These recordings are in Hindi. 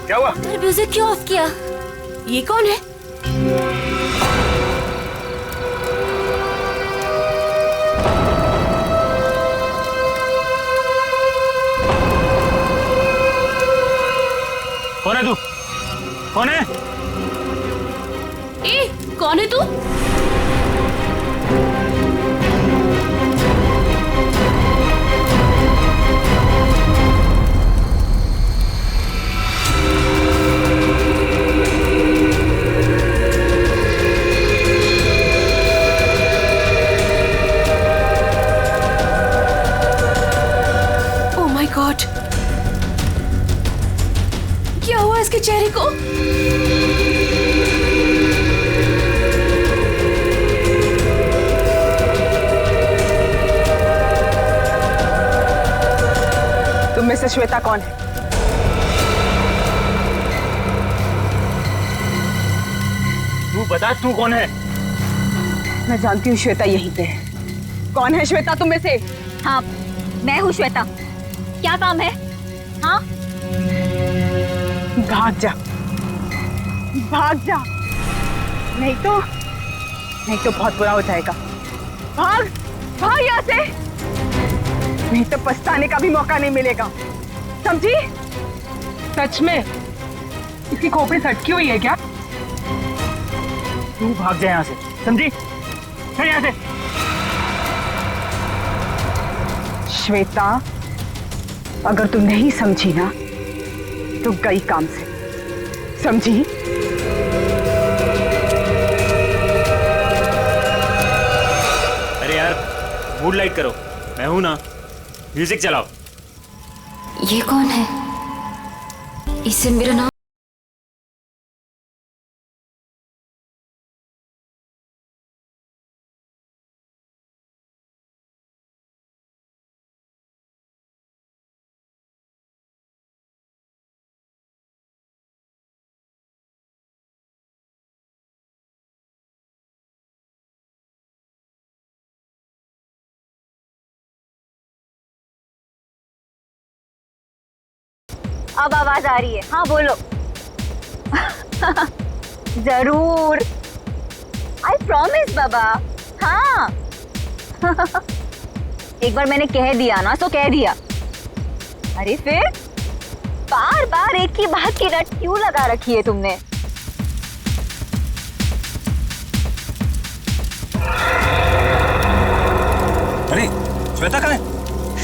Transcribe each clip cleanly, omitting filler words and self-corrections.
क्या हुआ? म्यूजिक क्यों ऑफ किया? ये कौन है? कौन है तू? कौन है? ए, कौन है तू? ओह माय गॉड, क्या हुआ इसके चेहरे को? तुम में से श्वेता कौन है? तू बता, तू कौन है? मैं जानती हूँ श्वेता यहीं पे है। कौन है श्वेता तुम में से? हाँ, मैं हूँ श्वेता। क्या काम है? हाँ, भाग जा, भाग जा, नहीं तो बहुत बुरा हो जाएगा। भाग, भाग यहाँ से, नहीं तो पछताने का भी मौका नहीं मिलेगा, समझी? सच में इसकी खोपड़ी सटकी हुई है क्या? तू भाग जा यहाँ से, समझी? चल यहाँ से। श्वेता, अगर तू नहीं समझी ना तो गई काम से, समझी? अरे यार, मूड लाइट करो, मैं हूं ना। म्यूजिक चलाओ। ये कौन है? इससे मेरा नाम अब आवाज आ रही है। हाँ बोलो। जरूर, आई प्रॉमिस बाबा। हाँ। एक बार मैंने कह दिया ना तो कह दिया। अरे फिर बार बार एक ही बात की रट क्यों लगा रखी है तुमने? अरे श्वेता कहाँ है?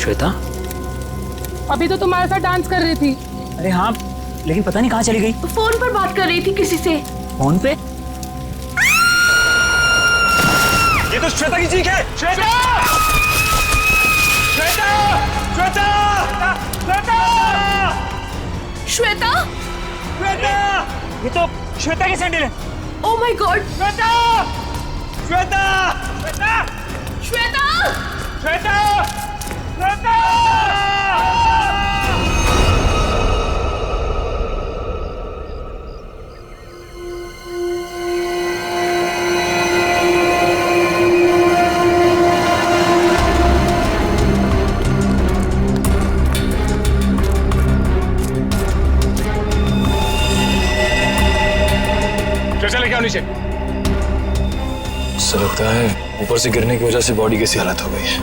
श्वेता? अभी तो तुम्हारे साथ डांस कर रही थी। अरे हाँ, लेकिन पता नहीं कहाँ चली गई। फोन पर बात कर रही थी किसी से। फोन पे? ये तो श्वेता की चीख है। श्वेता! श्वेता! श्वेता! श्वेता! श्वेता? श्वेता! ये तो श्वेता की सैंडल है। Oh my God. Shweta! Shweta! Shweta! Shweta! Shweta! Shweta! लेके आओ नीचे। ऐसा लगता है ऊपर से गिरने की वजह से बॉडी कैसी हालत हो गई है।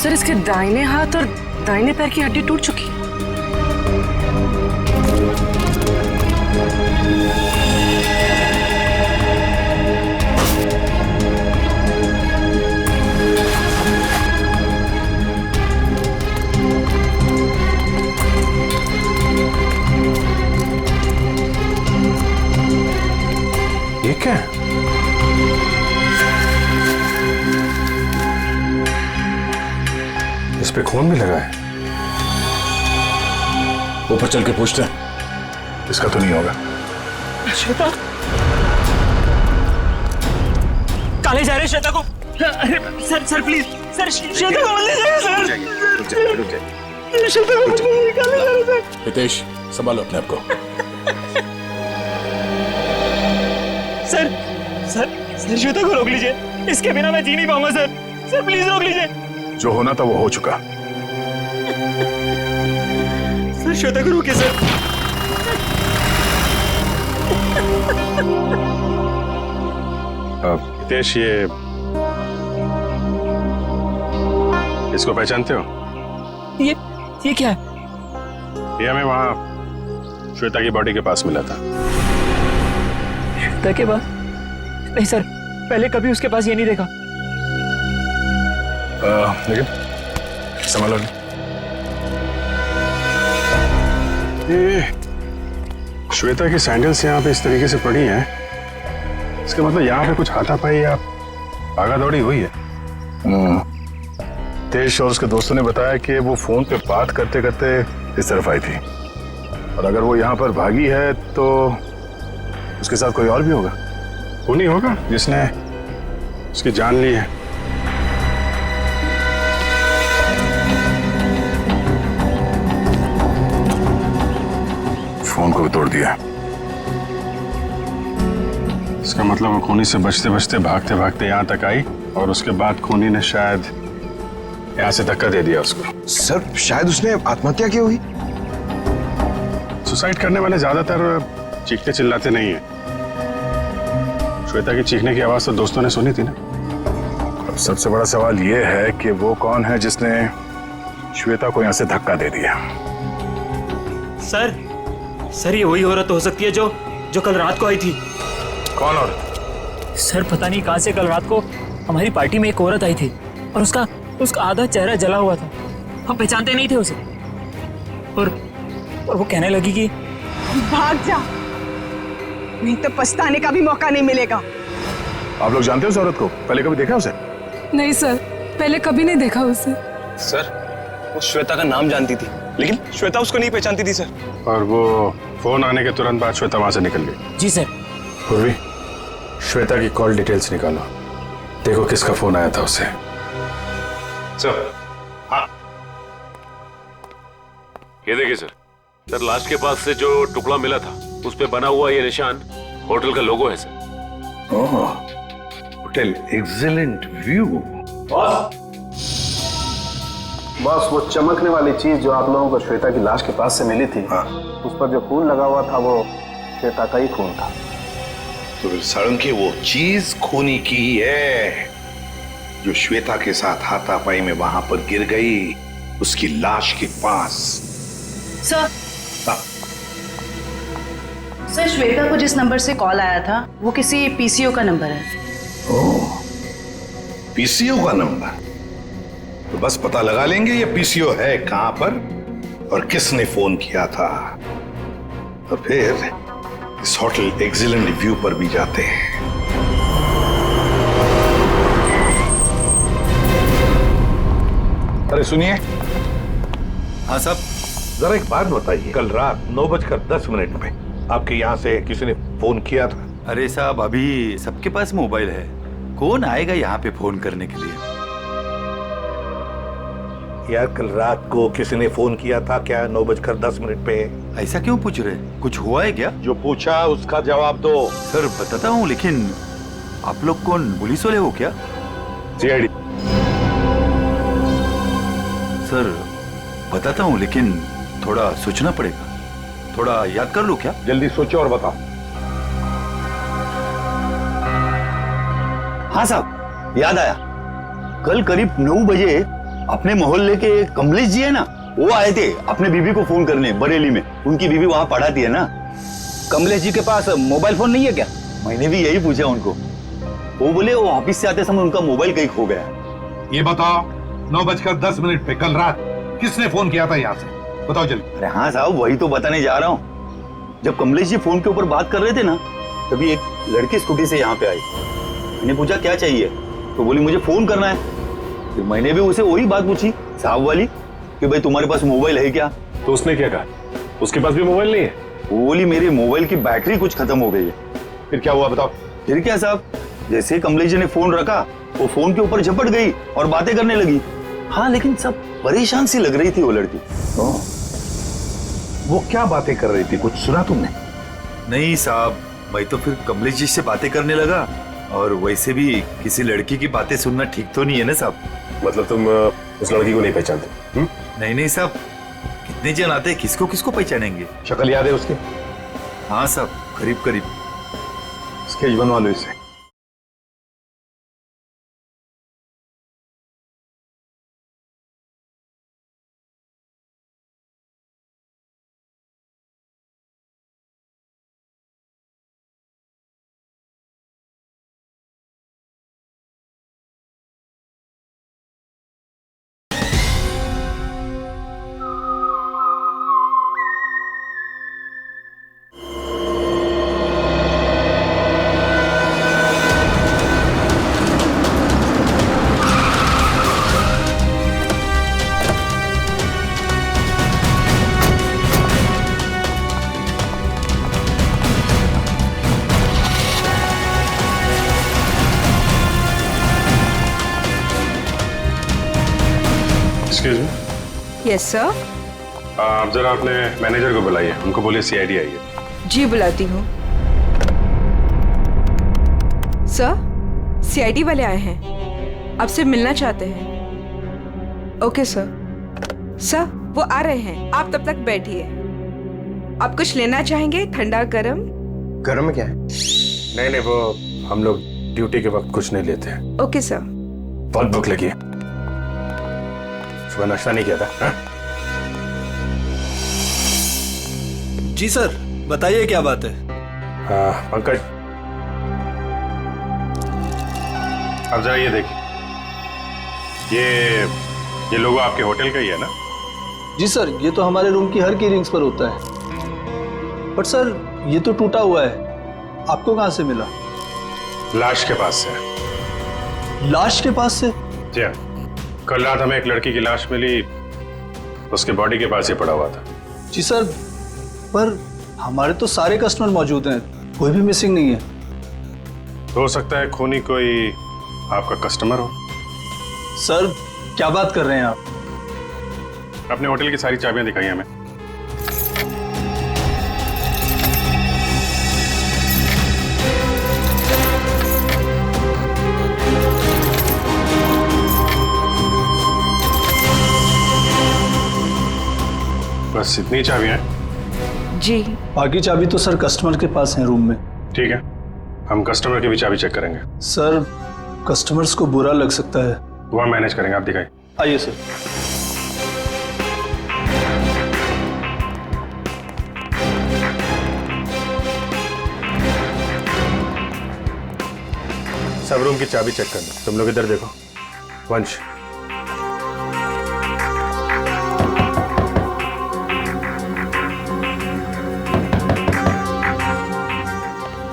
सर, इसके दाहिने हाथ और दाहिने पैर की हड्डी टूट चुकी है। ये क्या है? इस पे खून भी लगा है। ऊपर चल के पूछते हैं। इसका तो नहीं होगा। श्वेता काले जा रहे श्वेता को। अरे सर प्लीज सर, श्वेता को मत ले जाइए सर। रुक जाइए। श्वेता को मत निकाले जा रहे सर। हितेश, संभालो अपने आप को। सर सर सर श्वेता को रोक लीजिए, इसके बिना मैं जी नहीं पाऊंगा सर। सर प्लीज रोक लीजिए। जो होना था वो हो चुका। सर श्वेता को रोकिए सर। हितेश, ये इसको पहचानते हो? ये क्या है? ये हमें वहां श्वेता की बॉडी के पास मिला था। श्वेता के पास? नहीं सर, पहले कभी उसके पास ये नहीं देखा। लेकिन संभालो। ये श्वेता की सैंडल्स यहाँ पे इस तरीके से पड़ी हैं, इसका मतलब यहाँ पे कुछ हाथापाई या भागा दौड़ी हुई है। तेज और उसके दोस्तों ने बताया कि वो फोन पे बात करते करते इस तरफ आई थी, और अगर वो यहाँ पर भागी है तो उसके साथ कोई और भी होगा। वो नहीं होगा जिसने उसकी जान ली है। फोन को भी तोड़ दिया। इसका मतलब वो खूनी से बचते बचते भागते भागते यहाँ तक आई, और उसके बाद खूनी ने शायद यहाँ से धक्का दे दिया उसको। सर शायद उसने आत्महत्या की होगी। सुसाइड करने वाले ज्यादातर चीखते चिल्लाते नहीं है। श्वेता की चीखने की आवाज तो दोस्तों ने सुनी थी ना। अब सबसे बड़ा सवाल ये है कि वो कौन है जिसने श्वेता को यहाँ से धक्का दे दिया। सर ये वही औरत हो सकती है जो कल रात को आई थी। कौन औरत? सर पता नहीं कहां से कल रात को हमारी पार्टी में एक औरत आई थी, और उसका आधा चेहरा जला हुआ था। हम पहचानते नहीं थे उसे, और वो कहने लगी कि भाग जा, नहीं तो पछताने का भी मौका नहीं मिलेगा। आप लोग जानते हो उस औरत को? पहले कभी देखा उसे? नहीं सर, पहले कभी नहीं देखा उसे। सर वो श्वेता का नाम जानती थी, लेकिन श्वेता उसको नहीं पहचानती थी सर। और वो फोन आने के तुरंत बाद श्वेता वहां से निकल गई। जी सर। पूर्वी, श्वेता की कॉल डिटेल्स निकालो, देखो किसका फोन आया था उसे। सर, हाँ, ये देखिए सर, लाश के पास से जो टुकड़ा मिला था उस पे बना हुआ ये निशान होटल का लोगो है सर। ओह, होटल एक्सीलेंट व्यू। बॉस, वो चमकने वाली चीज जो आप लोगों को श्वेता की लाश के पास से मिली थी, हाँ। उस पर जो खून लगा हुआ था वो श्वेता का ही खून था। तो फिर सारंगी वो चीज खूनी की ही है जो श्वेता के साथ हाथापाई में वहां पर गिर गई, उसकी लाश के पास। सर, सर श्वेता को जिस नंबर से कॉल आया था वो किसी पीसीओ का नंबर है। ओह, पीसीओ का नंबर? तो बस पता लगा लेंगे ये पीसीओ है कहां पर और किसने फोन किया था, तो फिर इस होटल एक्सीलेंट व्यू पर भी जाते हैं। अरे सुनिए। हाँ साहब। जरा एक बात बताइए, कल रात 9:10 पे आपके यहाँ से किसी ने फोन किया था? अरे साहब, अभी सबके पास मोबाइल है, कौन आएगा यहाँ पे फोन करने के लिए? यार कल रात को किसी ने फोन किया था क्या 9:10 पे? ऐसा क्यों पूछ रहे? कुछ हुआ है क्या? जो पूछा उसका जवाब दो। सर बताता हूँ, लेकिन आप लोग कौन, पुलिस वाले हो क्या? सीआईडी। सर बताता हूँ, लेकिन थोड़ा सोचना पड़ेगा, थोड़ा याद कर लो क्या? जल्दी सोचो और बताओ। हाँ साहब, याद आया, कल करीब 9 बजे अपने मोहल्ले के कमलेश जी है ना, वो आए थे अपने बीबी को फोन करने बरेली में। उनकी बीबी वहां पढ़ाती है ना। कमलेश जी के पास मोबाइल फोन नहीं है क्या? मैंने भी यही पूछा उनको, वो बोले वो ऑफिस से आते समय उनका मोबाइल कहीं खो गया। ये बताओ 9:10 पे कल रात किसने फोन किया था यहाँ से? बताओ जल्दी। अरे हाँ साहब, वही तो बताने जा रहा हूँ। जब कमलेश जी फोन के ऊपर बात कर रहे थे ना, तभी एक लड़की स्कूटी से यहाँ पे आई। मैंने पूछा क्या चाहिए, तो बोली मुझे फोन करना है। फिर मैंने भी उसे वही बात पूछी साहब वाली कि भाई तुम्हारे पास मोबाइल है क्या? तो उसने क्या कहा? उसके पास भी मोबाइल नहीं है? वो बोली मेरे मोबाइल की बैटरी कुछ खत्म हो गई है। फिर क्या हुआ बताओ? फिर क्या साहब, जैसे कमलेश जी ने फोन रखा, वो फोन के ऊपर झपट गई और बातें करने लगी। हाँ, लेकिन सब परेशान सी लग रही थी वो लड़की। वो क्या बातें कर रही थी, कुछ सुना तुमने? नहीं साहब, मैं तो फिर कमलेश जी से बातें करने लगा और वैसे भी किसी लड़की की बातें सुनना ठीक तो नहीं है ना साहब। मतलब तुम उस लड़की को नहीं पहचानते? नहीं साहब, कितने जन आते हैं, किसको किसको पहचानेंगे? शक्ल याद है उसकी? हाँ साहब, करीब करीब। स्केच बनवा लो इससे। Excuse me. Yes sir. आप जरा अपने मैनेजर को बुलाइए, उनको बोलिए सीआईडी आई है। जी बुलाती हूँ। सर, सीआईडी वाले आए हैं, आपसे मिलना चाहते हैं। Okay sir. सर, वो आ रहे हैं, आप तब तक बैठिए। आप कुछ लेना चाहेंगे? ठंडा गरम? गरम क्या है? नहीं, वो हम लोग ड्यूटी के वक्त कुछ नहीं लेते हैं। Okay sir. बहुत भूख लगी है, सुबह नाश्ता नहीं किया था। हा? जी सर, बताइए क्या बात है? पंकज, अब जरा ये देखिए, ये लोगो आपके होटल का ही है ना? जी सर, ये तो हमारे रूम की हर की रिंग्स पर होता है। बट सर, ये तो टूटा हुआ है, आपको कहां से मिला? लाश के पास से। लाश के पास से? जी हाँ, कल रात हमें एक लड़की की लाश मिली, उसके बॉडी के पास ही पड़ा हुआ था। जी सर, पर हमारे तो सारे कस्टमर मौजूद हैं, कोई भी मिसिंग नहीं है। हो सकता है खूनी कोई आपका कस्टमर हो। सर, क्या बात कर रहे हैं आप? अपने होटल की सारी चाबियां दिखाई हमें। बस इतनी चाबियां हैं? जी। बाकी चाबी तो सर कस्टमर के पास है रूम में। ठीक है, हम कस्टमर की भी चाबी चेक करेंगे। सर, कस्टमर्स को बुरा लग सकता है। वो हम मैनेज करेंगे, आप दिखाइए। आइए सर। सब रूम की चाबी चेक कर दो। तुम लोग इधर देखो। वंश,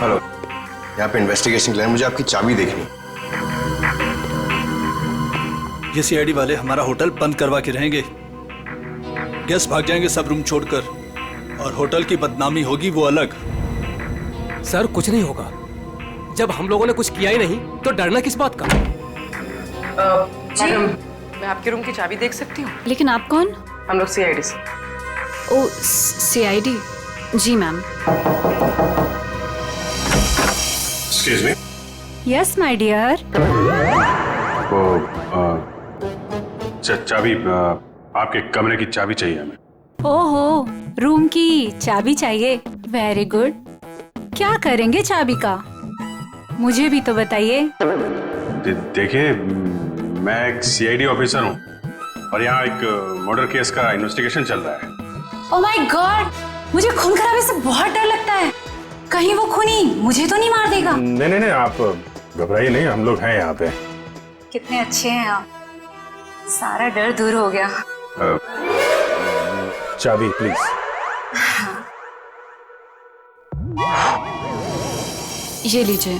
हेलो, यहाँ पे इन्वेस्टिगेशन के लिए मुझे आपकी चाबी देखनी। ये सीआईडी वाले हमारा होटल बंद करवा के रहेंगे, गेस्ट भाग जाएंगे सब रूम छोड़कर, और होटल की बदनामी होगी वो अलग। सर, कुछ नहीं होगा, जब हम लोगों ने कुछ किया ही नहीं तो डरना किस बात का? मैडम, मैं आपके रूम की चाबी देख सकती हूँ? लेकिन आप कौन? हम लोग सीआईडी से। ओ, सीआईडी? जी ma'am. Excuse me. Yes my dear. वो चाबी, आपके कमरे की चाबी चाहिए हमें। ओहो, रूम की चाबी चाहिए? Very good. क्या करेंगे चाबी का? मुझे भी तो बताइए। देखिए, मैं एक सीआईडी ऑफिसर हूँ और यहाँ एक मर्डर केस का इन्वेस्टिगेशन चल रहा है। ओह माय गॉड, मुझे खून खराबे से बहुत डर लगता है। कहीं वो खूनी मुझे तो नहीं मार देगा? नहीं, आप घबराइए नहीं, हम लोग हैं यहाँ पे। कितने अच्छे हैं आप, सारा डर दूर हो गया। चाबी प्लीज। ये लीजिए।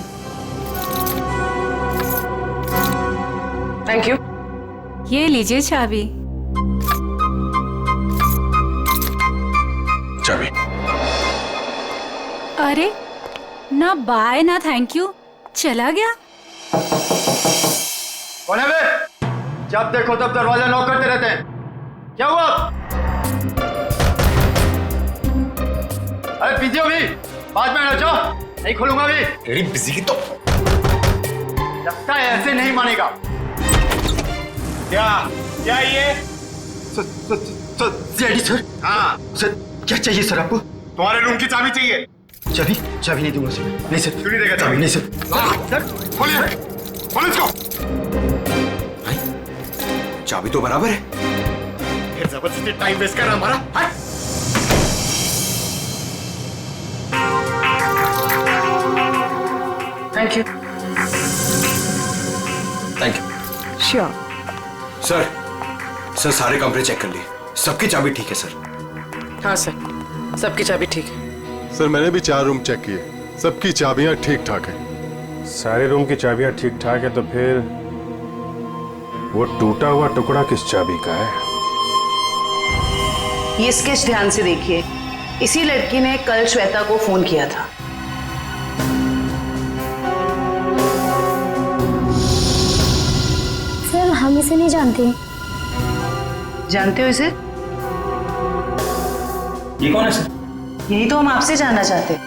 Thank you. ये लीजिए चाबी। चाबी। अरे, ना बाय ना थैंक यू, चला गया। कौन है बे? जब देखो तब दरवाजा नॉक करते रहते हैं, क्या हुआ? अरे बिजी हो भी, बाद में आ जाओ, नहीं खोलूंगा भी। बिजी की तो ऐसे नहीं मानेगा। क्या क्या ये? CID sir. हाँ सर, क्या चाहिए सर आपको? तुम्हारे रूम की चाबी चाहिए। चाबी? चाबी नहीं दूंगा सर। नहीं सर। क्यों नहीं देगा चाबी? नहीं सर। सर खोलिए, खोलिए इसको। चाबी तो बराबर है। फिर जबरदस्ती टाइम वेस्ट कर रहा हमारा। Thank you. Thank you. Sure. Sir सारे कमरे चेक कर लिए, सबकी चाबी ठीक है सर। हाँ सर, सबकी चाबी ठीक है। सर मैंने भी 4 रूम चेक किए, सबकी चाबियां ठीक ठाक है। सारे रूम की चाबियां ठीक ठाक है, तो फिर वो टूटा हुआ टुकड़ा किस चाबी का है? ये स्केच ध्यान से देखिए। इसी लड़की ने कल श्वेता को फोन किया था। सर हम इसे नहीं जानते। जानते हो इसे? ये कौन है सर? यही तो हम आपसे जानना चाहते।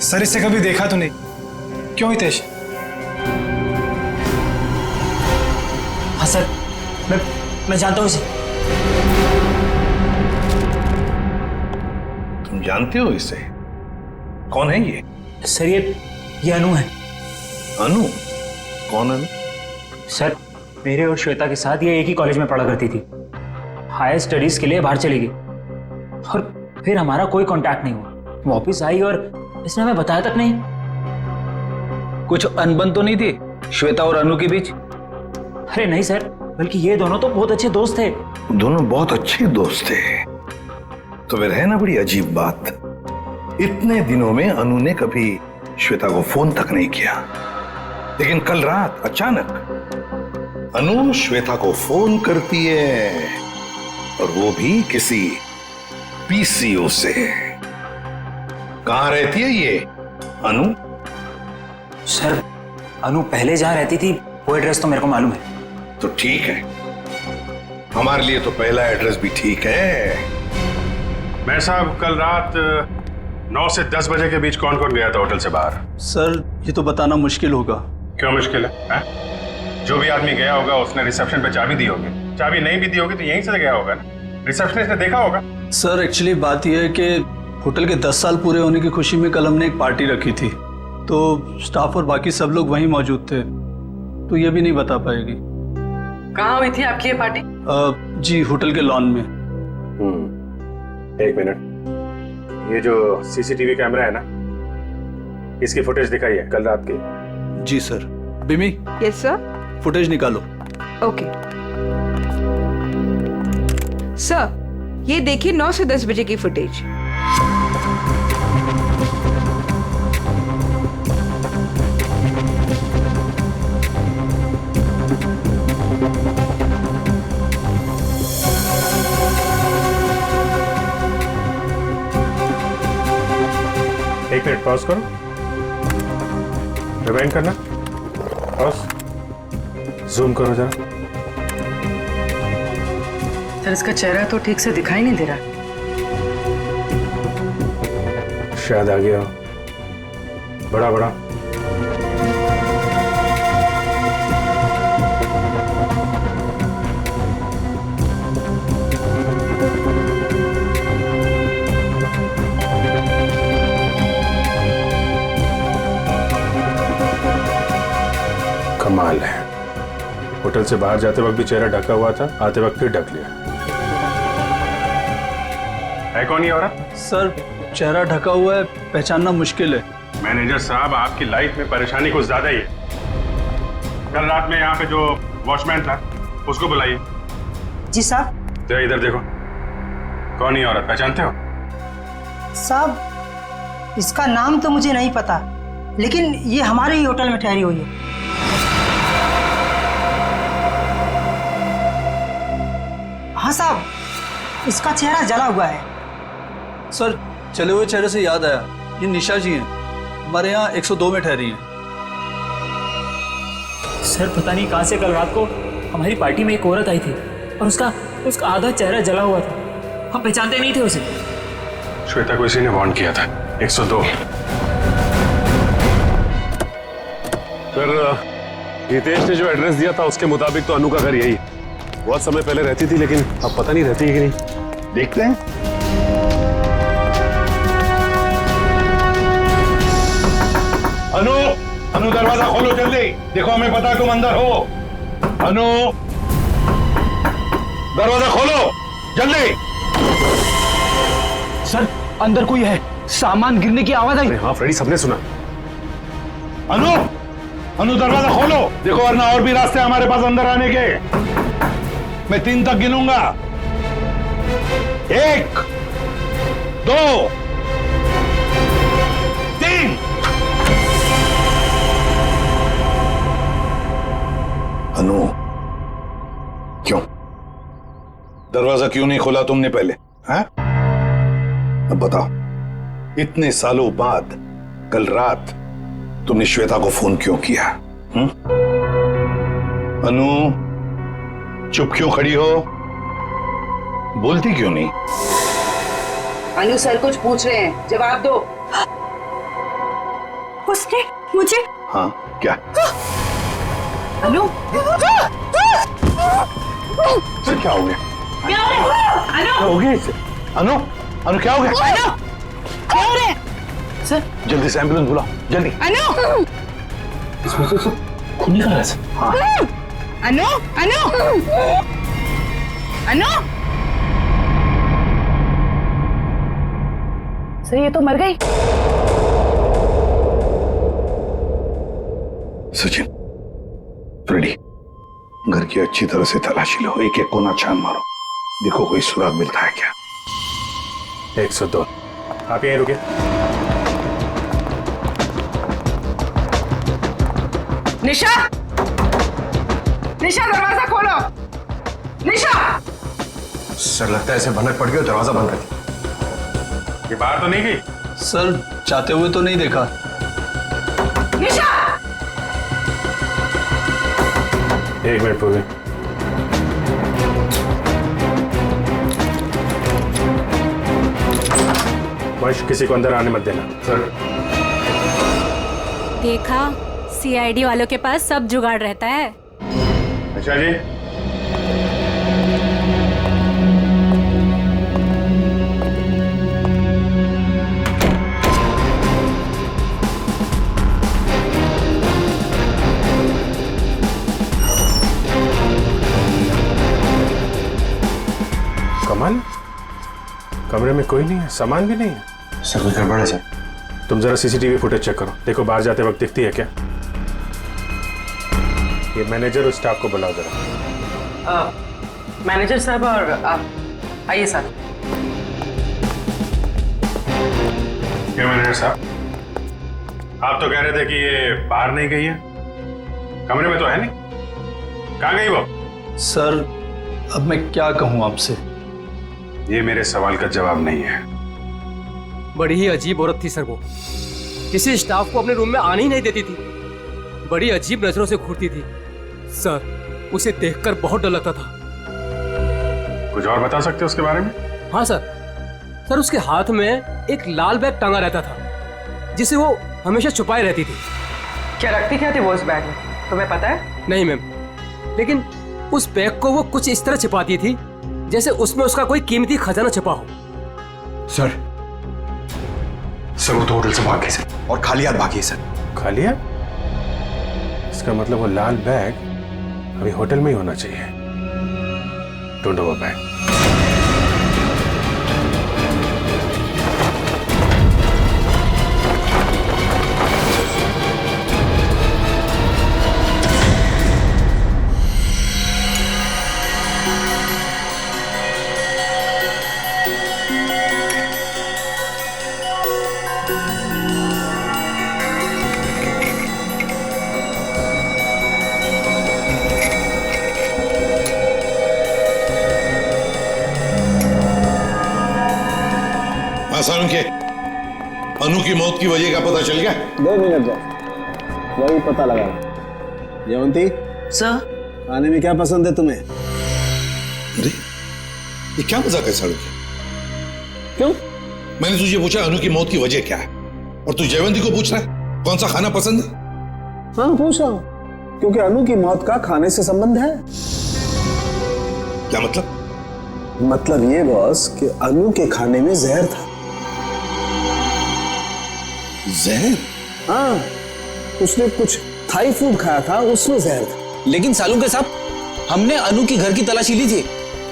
सर इसे कभी देखा तो नहीं, क्यों हितेश? हाँ सर, मैं जानता हूँ इसे। तुम जानते हो इसे? कौन है ये? सर ये अनु है। अनु? कौन अनु? सर मेरे और श्वेता के साथ ये एक ही कॉलेज में पढ़ा करती थी। हायर स्टडीज के लिए बाहर चली गई और फिर हमारा कोई कांटेक्ट नहीं हुआ। वापस आई और इसने हमें बताया तक नहीं। कुछ अनबन तो नहीं थी श्वेता और अनु के बीच? अरे नहीं सर, बल्कि ये दोनों तो बहुत अच्छे दोस्त थे। दोनों बहुत अच्छे दोस्त थे। तो फिर है ना बड़ी अजीब बात, इतने दिनों में अनु ने कभी श्वेता को फोन तक नहीं किया, लेकिन कल रात अचानक अनु श्वेता को फोन करती है, और वो भी किसी पीसीओ से। कहां रहती है ये अनु? सर अनु पहले जहां रहती थी वो एड्रेस तो मेरे को मालूम है। तो ठीक है, हमारे लिए तो पहला एड्रेस भी ठीक है। मैं साहब कल रात 9 से 10 बजे के बीच कौन कौन गया था होटल से बाहर? सर ये तो बताना मुश्किल होगा। क्यों मुश्किल है? जो भी आदमी गया होगा उसने रिसेप्शन पे चाबी दी होगी। चाबी नहीं भी दी होगी तो यहीं से गया होगा ना, रिसेप्शनिस्ट ने देखा होगा। सर एक्चुअली बात यह है कि होटल के 10 साल पूरे होने की खुशी में कल हमने एक पार्टी रखी थी, तो स्टाफ और बाकी सब लोग वहीं मौजूद थे, तो ये भी नहीं बता पाएगी। कहाँ हुई थी आपकी ये पार्टी? जी होटल के लॉन में। एक मिनट, ये जो सीसीटीवी कैमरा है ना, इसकी फुटेज दिखाइए कल रात की। जी सर। बिमी? Yes sir. फुटेज निकालो। ओके सर, ये देखिए 9 से 10 बजे की फुटेज। एक मिनट पॉज करो, रिवाइंड करना, पॉज, जूम करो जरा। सर इसका चेहरा तो ठीक से दिखाई नहीं दे रहा। शायद आ गया बड़ा बड़ा। कमाल है, होटल से बाहर जाते वक्त भी चेहरा ढका हुआ था, आते वक्त फिर ढक लिया। है कौन ये औरत? सर चेहरा ढका हुआ है, पहचानना मुश्किल है। मैनेजर साहब आपकी लाइफ में परेशानी कुछ ज्यादा ही है। कल रात में यहाँ पे जो वॉचमैन था उसको बुलाइए। जी साहब। तो इधर देखो, कौन ये औरत, पहचानते हो? साहब इसका नाम तो मुझे नहीं पता, लेकिन ये हमारे ही होटल में ठहरी हुई है। हाँ साहब, इसका चेहरा जला हुआ है। सर चले हुए चेहरे से याद आया, ये निशा जी हैं, हमारे यहाँ 102 में ठहरी हैं। सर पता नहीं कहाँ से कल रात को हमारी पार्टी में एक औरत आई थी और उसका आधा चेहरा जला हुआ था। हम पहचानते नहीं थे उसे। श्वेता को इसी ने वार्न किया था। 102। फिर हितेश ने जो एड्रेस दिया था उसके मुताबिक तो अनु का घर यही है। बहुत समय पहले रहती थी, लेकिन अब पता नहीं रहती है कि नहीं। देखते हैं। अनु, अनु दरवाजा खोलो जल्दी। देखो हमें पता तुम अंदर हो। अनु, दरवाजा खोलो जल्दी। सर अंदर कोई है, सामान गिरने की आवाज आई। हाँ फ्रेडी, सबने सुना। अनु, अनु दरवाजा खोलो। देखो वरना और भी रास्ते हमारे पास अंदर आने के। मैं 3 तक गिनूंगा। 1, 2, 3। अनु, क्यों दरवाजा क्यों नहीं खोला तुमने पहले? हैं? अब बताओ, इतने सालों बाद कल रात तुमने श्वेता को फोन क्यों किया? अनु, चुप क्यों खड़ी हो? बोलती क्यों नहीं? अनु सर कुछ पूछ रहे हैं, जवाब दो। उसने मुझे। हाँ क्या? अनु, सर क्या हो गया? क्या हो रहा है? क्या हो गया इसे? अनु, अनु क्या हो गया? अनु, क्या हो रहा है? सर जल्दी से एम्बुलेंस बुलाओ, जल्दी। अनु, इसमें से खून निकल रहा है। हाँ। अनु, अनु, अनु, सर ये तो मर गई। सचिन, फ्रेडी, घर की अच्छी तरह से तलाशी लो। एक एक कोना छान मारो, देखो कोई सुराग मिलता है क्या। 102। आप यहीं रुके। निशा, निशा दरवाजा खोलो। निशा। सर लगता है ऐसे भनक पड़ गई और दरवाजा बंद कर दिया। ये बाहर तो नहीं गई? सर जाते हुए तो नहीं देखा। निशा। 1 मिनट पूरे। वंश, किसी को अंदर आने मत देना। सर। देखा, सीआईडी वालों के पास सब जुगाड़ रहता है। अच्छा जी। कमल, कमरे में कोई नहीं है, सामान भी नहीं है। सर कोई गड़बड़ है सर? तुम जरा सीसीटीवी फुटेज चेक करो, देखो बाहर जाते वक्त दिखती है क्या। ये मैनेजर और स्टाफ को बुलाओ जरा। मैनेजर साहब और आप आइए सर। क्या मैनेजर साहब, आप तो कह रहे थे कि ये बाहर नहीं गई है, कमरे में तो है नहीं, कहाँ गई वो? सर अब मैं क्या कहूँ आपसे? ये मेरे सवाल का जवाब नहीं है। बड़ी ही अजीब औरत थी सर वो। किसी स्टाफ को अपने रूम में आने ही नहीं देती थी। बड़ी अजीब नजरों से घूरती थी सर। उसे देखकर बहुत डर लगता था। कुछ और बता सकते हो उसके बारे में? हाँ सर उसके हाथ में एक लाल बैग टांगा रहता था जिसे वो हमेशा छुपाए रहती थी। क्या रखती क्या थी वो उस बैग में, तुम्हें पता है? नहीं मैम, लेकिन उस बैग को वो कुछ इस तरह छिपाती थी जैसे उसमें उसका कोई कीमती खजाना छिपा हो। सर वो तो होटल से भाग गई सर, और खाली हाथ भागी है सर। खाली हाथ? इसका मतलब वो लाल बैग अभी होटल में ही होना चाहिए। ढूंढो वो बैग। आसान के अनु की मौत की वजह का पता चल गया? 2 मिनट बस, वही पता लगा। जयवंती सर, खाने में क्या पसंद है तुम्हें? अरे ये क्या मजाक है साड़ू के? क्यों? मैंने तुझे पूछा अनु की मौत की वजह क्या है, और तू जयवंती को पूछ रहा है कौन सा खाना पसंद है? हाँ पूछ रहा हूँ, क्योंकि अनु की मौत का खाने से संबंध है। क्या मतलब? मतलब ये बॉस कि अनु के खाने में जहर था। जहर? हाँ, उसने कुछ थाई फूड खाया था, उसमें जहर था। लेकिन सालू के साहब, हमने अनु की घर की तलाशी ली थी,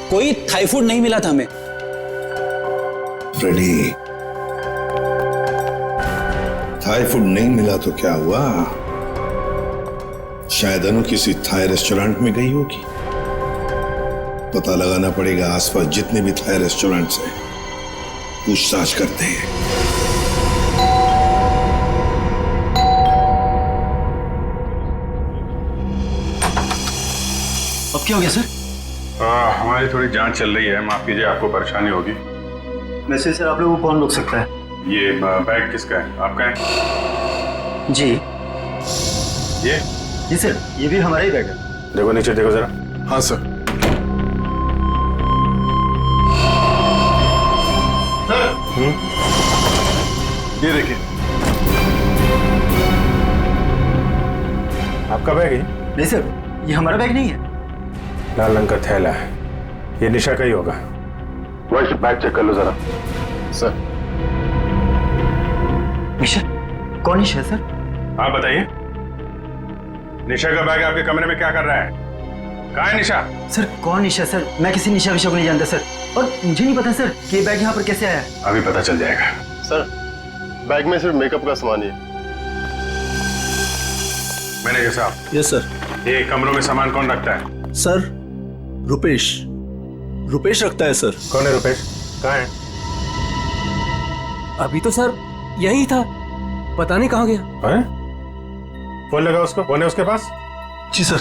कोई थाई फूड नहीं मिला था हमें। फ्रेडी, थाई फूड नहीं मिला तो क्या हुआ? शायद अनु किसी थाई रेस्टोरेंट में गई होगी। पता लगाना पड़ेगा आसपास जितने भी थाई रेस्टोरेंट्स हैं, पूछताछ करते हैं। अब क्या हो गया सर? हमारी थोड़ी जांच चल रही है, माफ कीजिए आपको परेशानी होगी। वैसे सर आप लोगों को कौन रोक सकता है? ये बैग किसका है? आपका है? जी ये? जी सर, ये भी हमारा ही बैग है। देखो नीचे देखो जरा। हाँ सर। ये देखिए, आपका बैग है? नहीं सर, ये हमारा बैग नहीं है। लाल रंग का थैला है, ये निशा का ही होगा। वही बैग चेक कर लो जरा। सर। निशा? कौन निशा सर? आप बताइए, निशा का बैग आपके कमरे में क्या कर रहा है? कहाँ है निशा? सर कौन निशा सर? मैं किसी निशा विशा को नहीं जानता सर, और मुझे नहीं पता सर कि ये बैग यहाँ पर कैसे आया। अभी पता चल जाएगा। सर, बैग में सिर्फ मेकअप का सामान ही है। मैनेजर साहब। Yes sir. ये कमरों में सामान कौन रखता है? सर रुपेश, रुपेश रखता है सर। कौन है रुपेश? कहाँ है? अभी तो सर यही था, पता नहीं कहाँ गया। है? फोन लगा उसको, फोन है उसके पास? जी सर।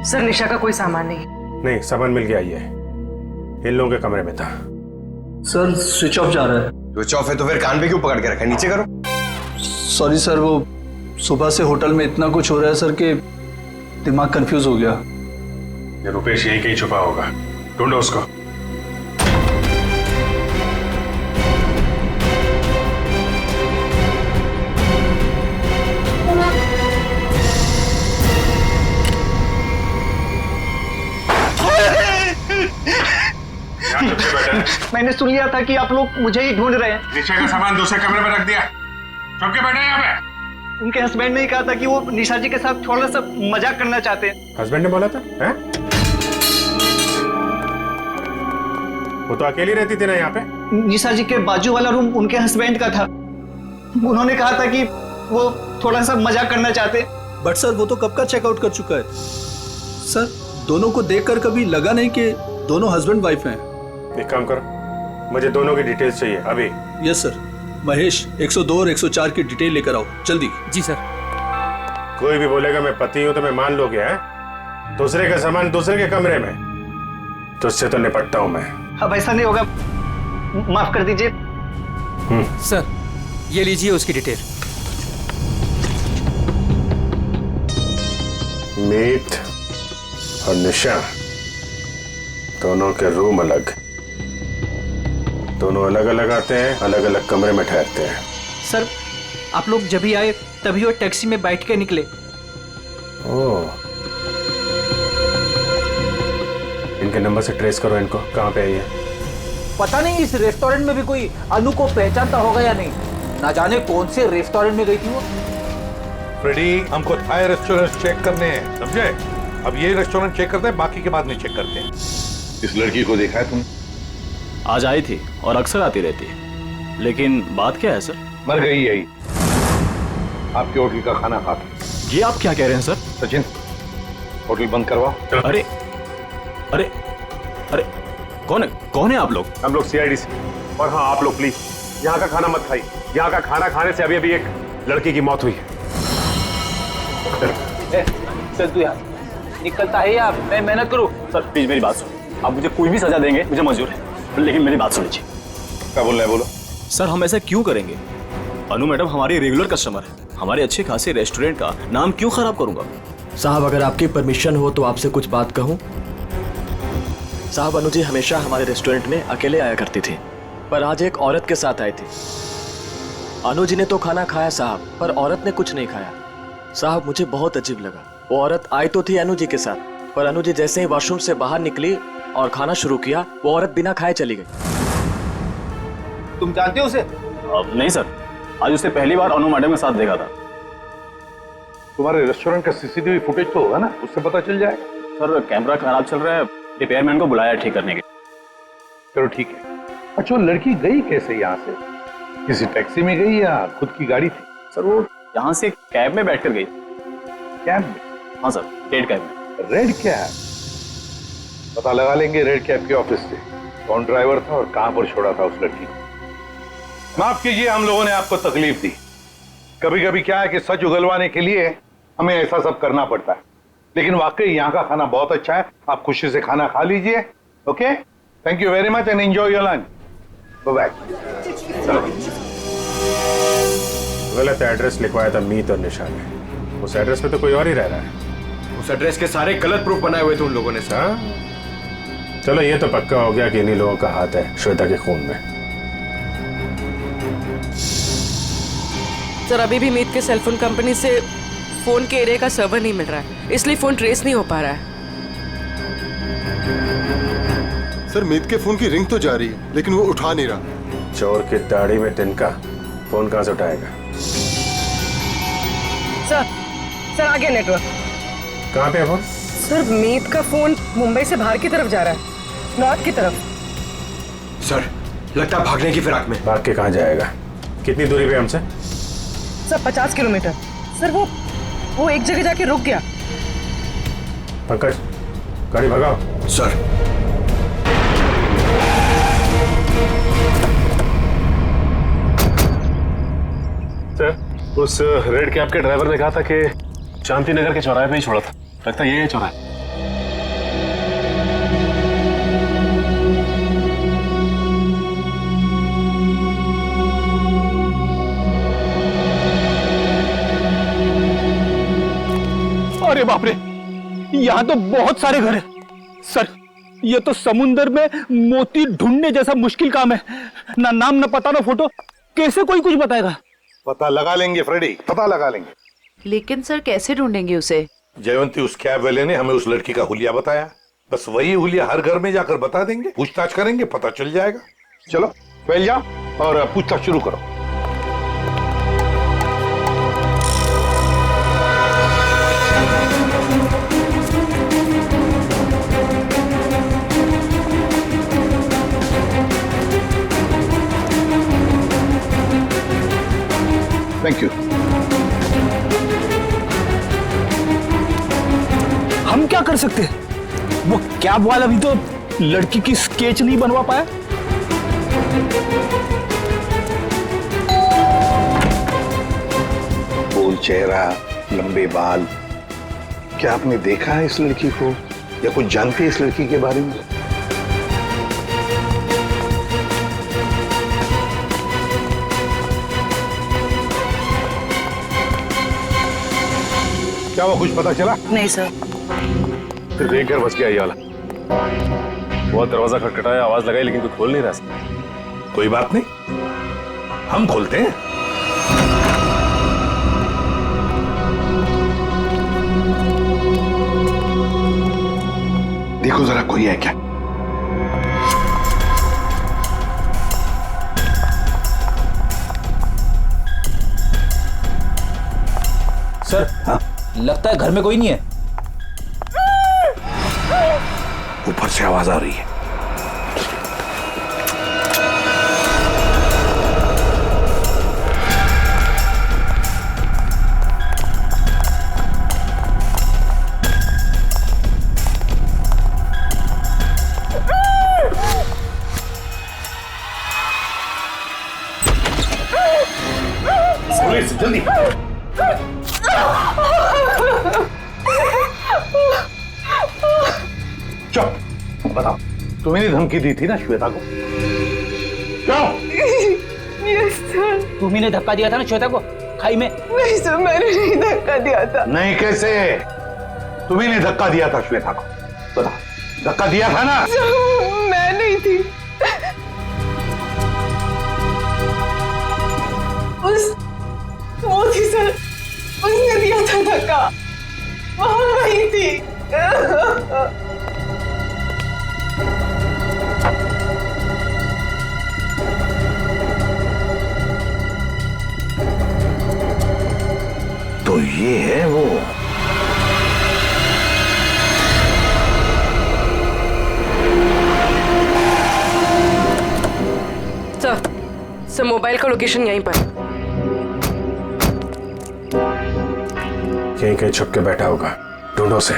सर निशा का कोई सामान नहीं। नहीं, सामान मिल गया, ये इन लोगों के कमरे में था। सर स्विच ऑफ जा रहा है। स्विच ऑफ है तो फिर कान पे क्यों पकड़ के रखा है? नीचे करो। सॉरी सर, वो सुबह से होटल में इतना कुछ हो रहा है सर कि दिमाग कंफ्यूज हो गया। ये रुपेश यहीं कहीं छुपा होगा, ढूंढो उसको। मैंने सुन लिया था कि आप लोग मुझे ही ढूंढ रहे हैं। निशा का सामान दूसरे कमरे में रख दिया, चुप के बैठे यहाँ पे। उनके हस्बैंड ने कहा था कि वो निशा जी के साथ थोड़ा सा मजाक करना चाहते हैं। हस्बैंड ने बोला था? हैं? वो तो अकेली रहती थी ना यहाँ पे। निशा जी के बाजू वाला रूम उनके हस्बैंड का था, उन्होंने कहा था कि वो थोड़ा सा मजाक करना चाहते। बट सर वो तो कब का चेकआउट कर चुका है सर। दोनों को देखकर कभी लगा नहीं कि दोनों हस्बैंड वाइफ हैं। एक काम करो, मुझे दोनों की डिटेल्स चाहिए अभी। Yes sir. महेश 102 और 104 की डिटेल लेकर आओ जल्दी। जी सर। कोई भी बोलेगा मैं पति हूं तो मैं मान लोगे? है दूसरे का सामान दूसरे के कमरे में, तो उससे तो निपटता हूं मैं। अब ऐसा नहीं होगा, माफ कर दीजिए। सर ये लीजिए उसकी डिटेल। मीत और निशा दोनों के रूम अलग, दोनों अलग अलग आते हैं, अलग अलग कमरे में ठहरते हैं। सर आप लोग जब भी आए तभी वो टैक्सी में बैठ के निकले। ओह, इनके नंबर से ट्रेस करो इनको, कहाँ पे है ये? पता नहीं इस रेस्टोरेंट में भी कोई अनु को पहचानता होगा या नहीं, ना जाने कौन से रेस्टोरेंट में गई थी वो। फ्रेडी, हमको थाई रेस्टोरेंट चेक करने हैं, समझे? अब ये रेस्टोरेंट चेक करते हैं, बाकी के बाद नहीं चेक करते हैं। इस लड़की को देखा है तुमने? आज आई थी और अक्सर आती रहती है, लेकिन बात क्या है सर? मर गई यही आपके होटल का खाना खा के। ये आप क्या कह रहे हैं सर? सचिन, होटल बंद करवा। अरे अरे अरे कौन है आप लोग? हम लोग CID से। और हाँ, आप लोग प्लीज यहाँ का खाना मत खाइए, यहाँ का खाना खाने से अभी अभी एक लड़की की मौत हुई है। सर तू यार निकलता है या मैं मेहनत करूं? सर प्लीज मेरी बात सुनो, आप मुझे कोई भी सजा देंगे मुझे मंजूर है, लेकिन मेरी बात सुनिए। क्या बोल रहे हैं? बोलो। सर हम ऐसा क्यों करेंगे? अनु मैडम हमारी रेगुलर कस्टमर है, हमारे अच्छे खासे रेस्टोरेंट का नाम क्यों खराब करूंगा? साहब अगर आपकी परमिशन हो तो आपसे कुछ बात कहूं। साहब अनु जी हमेशा हमारे रेस्टोरेंट में अकेले आया करती थी, पर आज एक औरत के साथ आई थी। अनुज ने तो खाना खाया साहब, पर औरत ने कुछ नहीं खाया। साहब मुझे बहुत अजीब लगा। वो औरत आई तो थी अनुजी के साथ, पर अनुजी जैसे ही वॉशरूम से बाहर निकली और खाना शुरू किया, वो औरत बिना खाए चली गई। तुम जानते हो उसे? नहीं सर, आज उसे पहली बार अनु मैडम के साथ देखा था। तुम्हारे रेस्टोरेंट का सीसीटीवी फुटेज तो होगा ना, उससे पता चल जाएगा। सर कैमरा खराब चल रहा है, रिपेयरमैन को बुलाया ठीक करने के। चलो ठीक है। अच्छा वो लड़की गई कैसे यहाँ से? किसी टैक्सी में गई या खुद की गाड़ी थी? सर वो यहाँ से कैब में बैठकर गई। कैब में? हाँ सर, रेड कैब में। Red cab? पता लगा लेंगे रेड कैब के ऑफिस से कौन ड्राइवर था और कहां पर छोड़ा था उस लड़की को। माफ कीजिए, हम लोगों ने आपको तकलीफ दी। कभी कभी क्या है कि सच उगलवाने के लिए हमें ऐसा सब करना पड़ता है, लेकिन वाकई यहाँ का खाना बहुत अच्छा है। आप खुशी से खाना खा लीजिए। Okay, thank you very much and enjoy your lunch. Bye. गलत एड्रेस लिखवाया था मीत और निशान ने। उस एड्रेस पे तो कोई और ही रह रहा है। उस एड्रेस के सारे गलत प्रूफ बनाए हुए थे उन लोगों ने सर। चलो ये तो पक्का हो गया कि इन्हीं लोगों का हाथ है श्वेता के खून में। सर अभी भी मीत के सेलफोन कंपनी से फोन के एरिया का सर्वर नहीं मिल रहा है, इसलिए फोन ट्रेस नहीं हो पा रहा है। सर मीत के फोन की रिंग तो जा रही है लेकिन वो उठा नहीं रहा। चोर की दाढ़ी में तिनका, फोन कहां से उठाएगा? सर आ गया नेटवर्क। कहां पे है फोन? सर मीत का फोन मुंबई से बाहर की तरफ जा रहा है, नॉर्थ की तरफ। सर लगता है भागने की फिराक में। भाग के कहां जाएगा? कितनी दूरी पे हमसे? Sir 50 kilometre. सर वो एक जगह जाके रुक गया। पंकज गाड़ी भगाओ। सर उस रेड कैब के ड्राइवर ने कहा था कि शांति नगर के चौराहे पे ही छोड़ा था। लगता है ये है चौराहा। अरे बाप रे, यहाँ तो बहुत सारे घर हैं। सर ये तो समुंदर में मोती ढूंढने जैसा मुश्किल काम है। ना नाम ना पता ना फोटो, कैसे कोई कुछ बताएगा? पता लगा लेंगे फ्रेडी, पता लगा लेंगे। लेकिन सर कैसे ढूंढेंगे उसे? जयवंती उस कैब वाले ने हमें उस लड़की का हुलिया बताया, बस वही हुलिया हर घर में जाकर बता देंगे, पूछताछ करेंगे, पता चल जाएगा। चलो फैल जाओ और पूछताछ शुरू करो। Thank you. हम क्या कर सकते हैं? वो कैब वाला भी तो लड़की की स्केच नहीं बनवा पाया। गोल चेहरा, लंबे बाल, क्या आपने देखा है इस लड़की को या कुछ जानते हैं इस लड़की के बारे में? क्या वो कुछ पता चला? नहीं सर। फिर देख कर बच गया ये वाला। बहुत दरवाजा खटखटाया, आवाज लगाई, लेकिन कोई खोल नहीं रहा। कोई बात नहीं, हम खोलते हैं। देखो जरा कोई है क्या? सर हाँ? लगता है घर में कोई नहीं है। ऊपर से आवाज आ रही है। पुलिस जल्दी। चुप, बताओ तुम्हें धमकी दी थी ना श्वेता को? Yes sir. तुम्ही ने धक्का दिया था ना श्वेता को खाई में? नहीं सर, मैंने नहीं धक्का दिया था। नहीं कैसे? तुम्ही ने धक्का दिया था श्वेता को, बताओ। धक्का दिया था ना? मैं नहीं थी। देखा, वहां वही थी। तो ये है वो। सर मोबाइल का लोकेशन यहीं पर। यहीं कहीं छुप के बैठा होगा, ढूंढो उसे।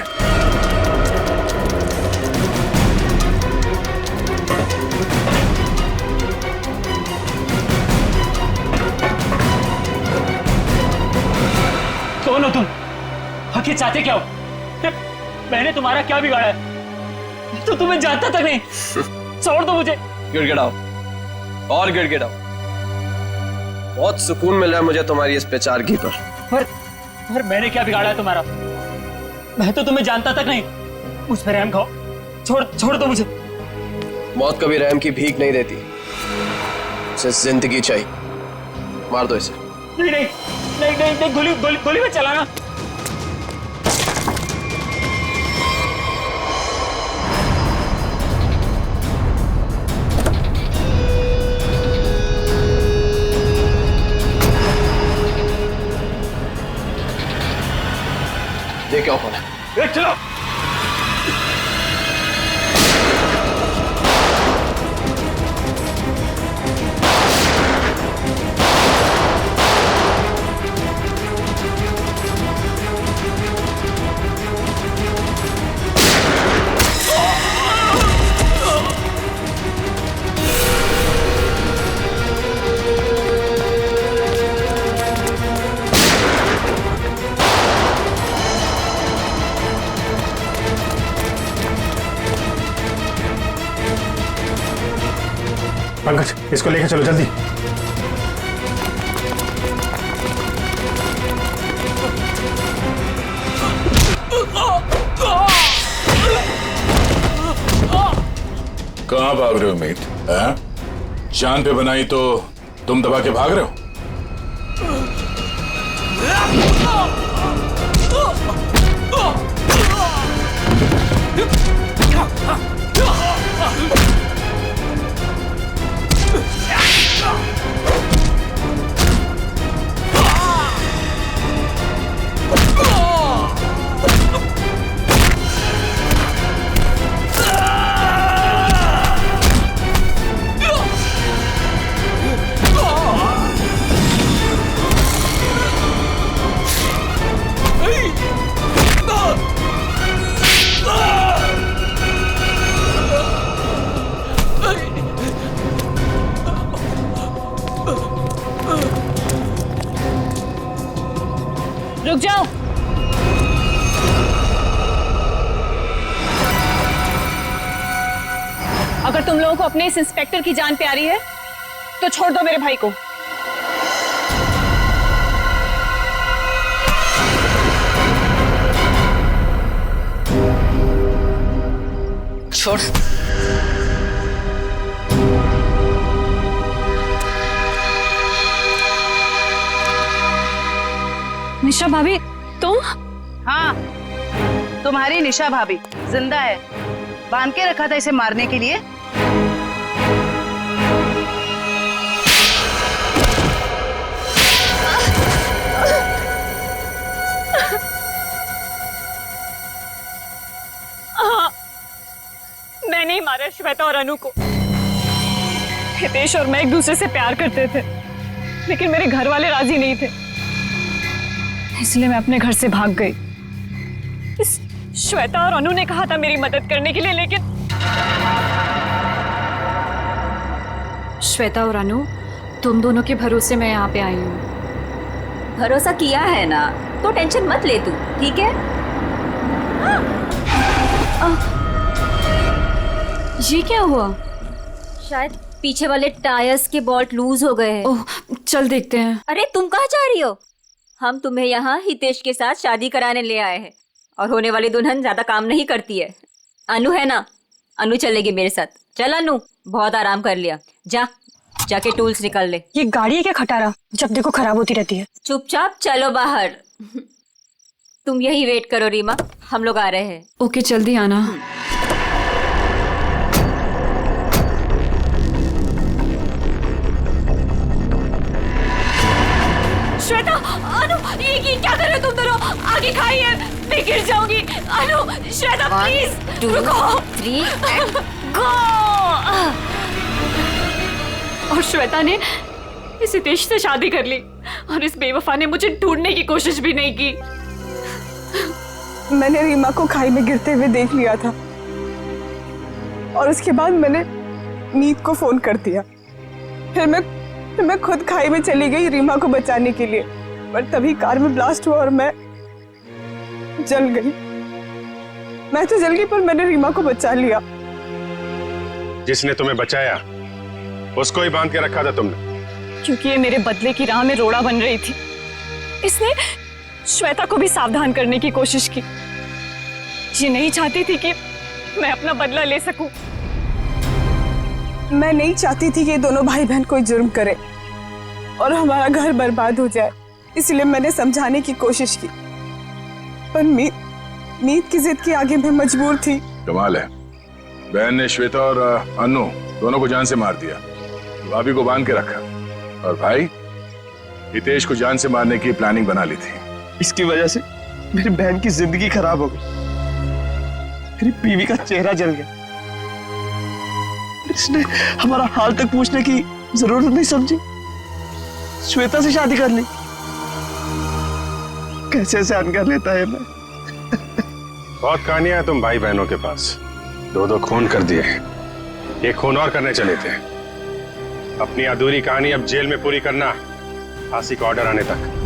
कौन हो तुम? आखिर चाहते क्या हो? मैंने तुम्हारा क्या बिगाड़ा है? तो तुम्हें जानता तक नहीं। छोड़ दो मुझे। गिड़गिड़ाओ और गिड़गिड़ाओ। बहुत सुकून मिल रहा है मुझे तुम्हारी इस बेचारगी पर। पर मैंने क्या बिगाड़ा है तुम्हारा? मैं तो तुम्हें जानता तक नहीं। मुझ पर रहम खाओ, छोड़ दो मुझे। मौत कभी रहम की भीख नहीं देती, उसे जिंदगी चाहिए। मार दो इसे। नहीं, गोली में चलाना। ये क्या कौन है? चलो। पंकज, इसको लेकर चलो जल्दी। कहाँ भाग रहे हो मीत? जान पे बनाई तो तुम दबा के भाग रहे हो? रुक जाओ। अगर तुम लोगों को अपने इस इंस्पेक्टर की जान प्यारी है तो छोड़ दो मेरे भाई को। छोड़। निशा भाभी, तुम? हाँ, तुम्हारी निशा भाभी जिंदा है। बांध के रखा था इसे मारने के लिए। मैंने ही मारा श्वेता और अनु को। हितेश और मैं एक दूसरे से प्यार करते थे, लेकिन मेरे घर वाले राजी नहीं थे, इसलिए मैं अपने घर से भाग गई। इस श्वेता और अनु ने कहा था मेरी मदद करने के लिए, लेकिन श्वेता और अनु, तुम दोनों के भरोसे मैं यहाँ पे आई हूँ। भरोसा किया है ना, तो टेंशन मत ले तू, ठीक है? ये क्या हुआ? शायद पीछे वाले टायर्स के बोल्ट लूज हो गए हैं। ओह, चल देखते हैं। अरे तुम कहाँ जा रही हो? हम तुम्हें यहाँ हितेश के साथ शादी कराने ले आए हैं, और होने वाली दुल्हन ज्यादा काम नहीं करती है। अनु है ना, अनु चलेगी मेरे साथ। चल अनु, बहुत आराम कर लिया, जाके टूल्स निकाल ले। ये गाड़ी है क्या खटारा, जब देखो खराब होती रहती है। चुपचाप चलो बाहर। तुम यही वेट करो रीमा, हम लोग आ रहे हैं। ओके, जल्दी आना। श्वेता, अनु, ये क्या कर रहे हो तुम दोनों? आगे खाइए, मैं गिर जाऊंगी। अनु, श्वेता प्लीज रुको। 3 and गो। और श्वेता ने इस हितेश से शादी कर ली और इस बेवफा ने मुझे ढूंढने की कोशिश भी नहीं की। मैंने रीमा को खाई में गिरते हुए देख लिया था और उसके बाद मैंने मीत को फोन कर दिया। फिर मैं खुद खाई में चली गई रीमा को बचाने के लिए, पर तभी कार में ब्लास्ट हुआ और मैं जल गई। मैं तो जल गई पर मैंने रीमा को बचा लिया। जिसने तुम्हें बचाया उसको ही बांध के रखा था तुमने, क्योंकि ये मेरे बदले की राह में रोड़ा बन रही थी। इसने श्वेता को भी सावधान करने की कोशिश की। ये नहीं चाहती थी कि मैं अपना बदला ले सकूं। मैं नहीं चाहती थी कि ये दोनों भाई बहन कोई जुर्म करे और हमारा घर बर्बाद हो जाए, इसलिए मैंने समझाने की कोशिश की, पर मीत की जिद के आगे मैं मजबूर थी। कमाल है, बहन ने श्वेता और अनु दोनों को जान से मार दिया, भाभी को बांध के रखा, और भाई हितेश को जान से मारने की प्लानिंग बना ली थी। इसकी वजह से मेरी बहन की जिंदगी खराब हो गई, मेरी बीवी का चेहरा जल गया। इसने हमारा हाल तक पूछने की जरूरत नहीं समझी, श्वेता से शादी कर ली। कैसे सहन कर लेता है मैं। बहुत कहानियां हैं तुम भाई बहनों के पास, 2 खून कर दिए, एक खून और करने चले थे। अपनी अधूरी कहानी अब जेल में पूरी करना, फांसी का ऑर्डर आने तक।